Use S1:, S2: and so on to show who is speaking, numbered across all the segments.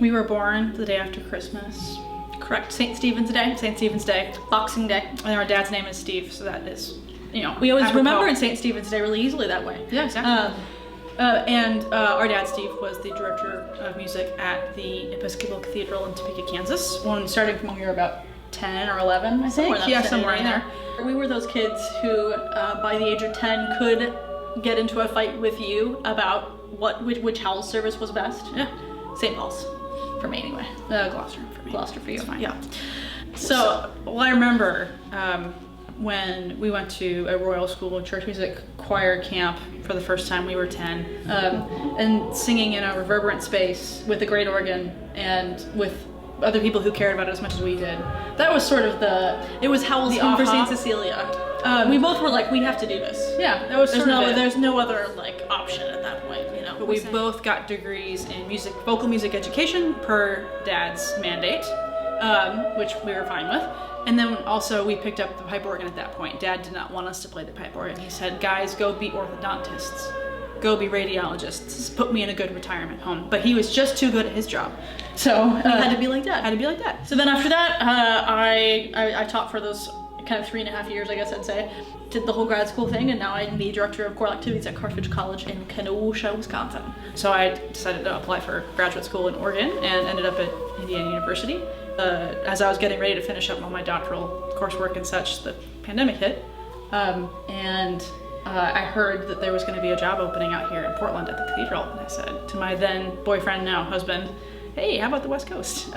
S1: We were born the day after Christmas. Correct. St. Stephen's Day. St. Stephen's Day. Boxing Day. And our dad's name is Steve, so that is, you know, we always remember in St. Stephen's Day really easily that way.
S2: Yeah, exactly.
S1: Our dad, Steve, was the director of music at the Episcopal Cathedral in Topeka, Kansas, starting from when we were about 10 or 11, I think. Somewhere in there. We were those kids who, by the age of 10, could get into a fight with you about which house service was best.
S2: Yeah.
S1: St. Paul's, for me anyway.
S2: Gloucester for me.
S1: Gloucester for you.
S2: It's fine.
S1: Yeah. So, well, I remember when we went to a Royal School church music choir camp for the first time. We were 10, and singing in a reverberant space with a great organ and with other people who cared about it as much as we did. That was sort of it was Howell's Hymn for St. Cecilia. We both were like, we have to do this.
S2: Yeah, that was
S1: there's no other like option at that point, you know.
S2: But we both got degrees in vocal music education per Dad's mandate, which we were fine with. And then also we picked up the pipe organ at that point. Dad did not want us to play the pipe organ. He said, guys, go be orthodontists. Go be radiologists. Put me in a good retirement home. But he was just too good at his job. So
S1: he had to be like Dad.
S2: Had to be like Dad.
S1: So then after that, I taught for those kind of 3.5 years, I guess I'd say. Did the whole grad school thing, and now I'm the director of choral activities at Carthage College in Kenosha, Wisconsin. So I decided to apply for graduate school in Oregon and ended up at Indiana University. As I was getting ready to finish up all my doctoral coursework and such, the pandemic hit, and I heard that there was going to be a job opening out here in Portland at the Cathedral, and I said to my then boyfriend, now husband, hey, how about the West Coast?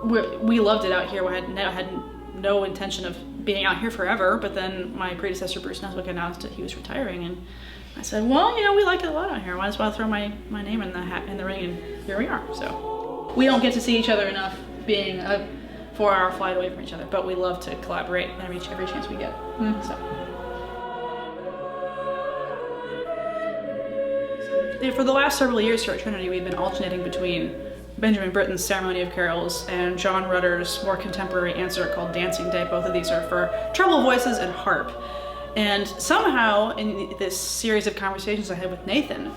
S1: We loved it out here. I had no intention of being out here forever, but then my predecessor Bruce Neswick announced that he was retiring, and I said, well, you know, we like it a lot out here. Might as well throw my name in the hat, in the ring, and here we are. So we don't get to see each other enough, being a 4-hour flight away from each other, but we love to collaborate every chance we get. So. For the last several years here at Trinity, we've been alternating between Benjamin Britten's Ceremony of Carols and John Rutter's more contemporary answer called Dancing Day. Both of these are for treble voices and harp. And somehow in this series of conversations I had with Nathan,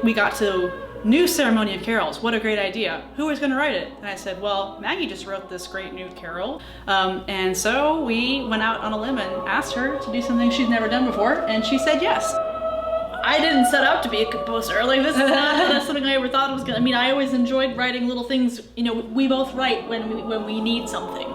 S1: we got to new Ceremony of Carols. What a great idea. Who was going to write it? And I said, well, Maggie just wrote this great new carol. And so we went out on a limb and asked her to do something she'd never done before, and she said yes. I didn't set out to be a composer. Like, this is not something I ever thought I was gonna. I mean, I always enjoyed writing little things. You know, we both write when we need something,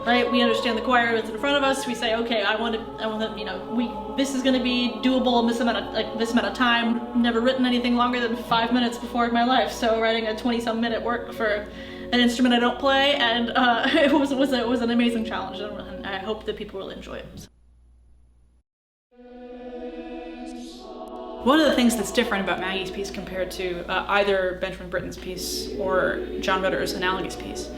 S1: right? We understand the choir that's in front of us. We say, okay, I want to. You know, this is gonna be doable in this amount of time. Never written anything longer than 5 minutes before in my life. So writing a 20-some minute work for an instrument I don't play, and it was an amazing challenge, and I hope that people will enjoy it. One of the things that's different about Maggie's piece compared to either Benjamin Britten's piece or John Rutter's analogous piece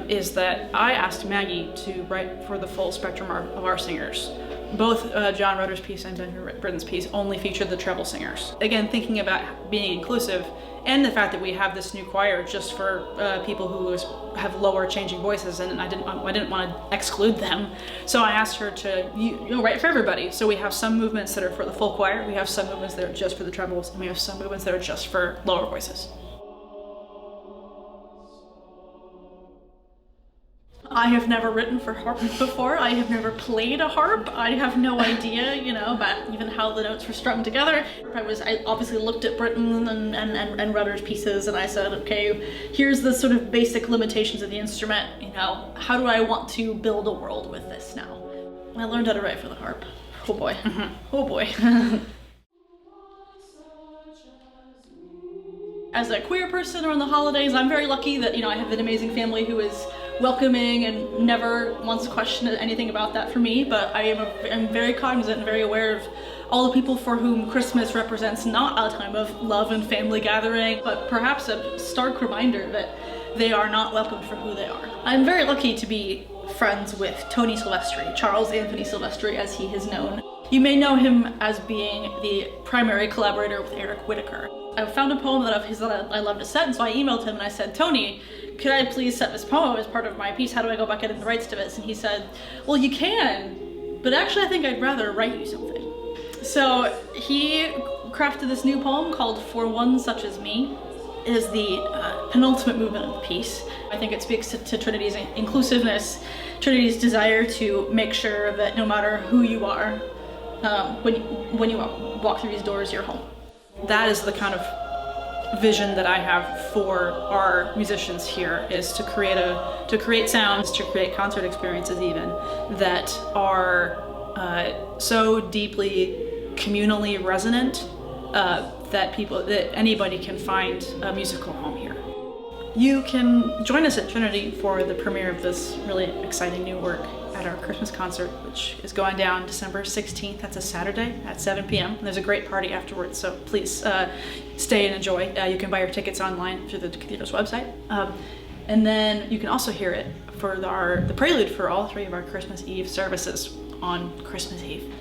S1: is that I asked Maggie to write for the full spectrum of our singers. Both John Rutter's piece and Benjamin Britten's piece only featured the treble singers. Again, thinking about being inclusive and the fact that we have this new choir just for people who have lower changing voices, and I didn't want to exclude them. So I asked her to write for everybody. So we have some movements that are for the full choir, we have some movements that are just for the trebles, and we have some movements that are just for lower voices. I have never written for harp before. I have never played a harp. I have no idea, you know, about even how the notes were strung together. I obviously looked at Britten and Rutter's pieces, and I said, okay, here's the sort of basic limitations of the instrument. You know, how do I want to build a world with this now? I learned how to write for the harp. Oh boy. Oh boy. As a queer person around the holidays, I'm very lucky that, you know, I have an amazing family who is welcoming and never once questioned anything about that for me, but I'm very cognizant and very aware of all the people for whom Christmas represents not a time of love and family gathering, but perhaps a stark reminder that they are not welcomed for who they are. I'm very lucky to be friends with Tony Silvestri, Charles Anthony Silvestri as he is known. You may know him as being the primary collaborator with Eric Whitacre. I found a poem of his that I love to set, and so I emailed him and I said, Tony, could I please set this poem as part of my piece? How do I go back getting the rights to this? And he said, well, you can, but actually I think I'd rather write you something. So he crafted this new poem called For One Such as Me,
S2: is the penultimate movement of the piece. I think it speaks to Trinity's inclusiveness, Trinity's desire to make sure that no matter who you are, when you walk through these doors, you're home. That is the kind of vision that I have for our musicians here, is to create sounds, to create concert experiences even, that are so deeply communally resonant that anybody can find a musical home here. You can join us at Trinity for the premiere of this really exciting new work at our Christmas concert, which is going down December 16th. That's a Saturday at 7 p.m. And there's a great party afterwards, so please stay and enjoy. You can buy your tickets online through the Cathedral's website. And then you can also hear it for the prelude for all three of our Christmas Eve services on Christmas Eve.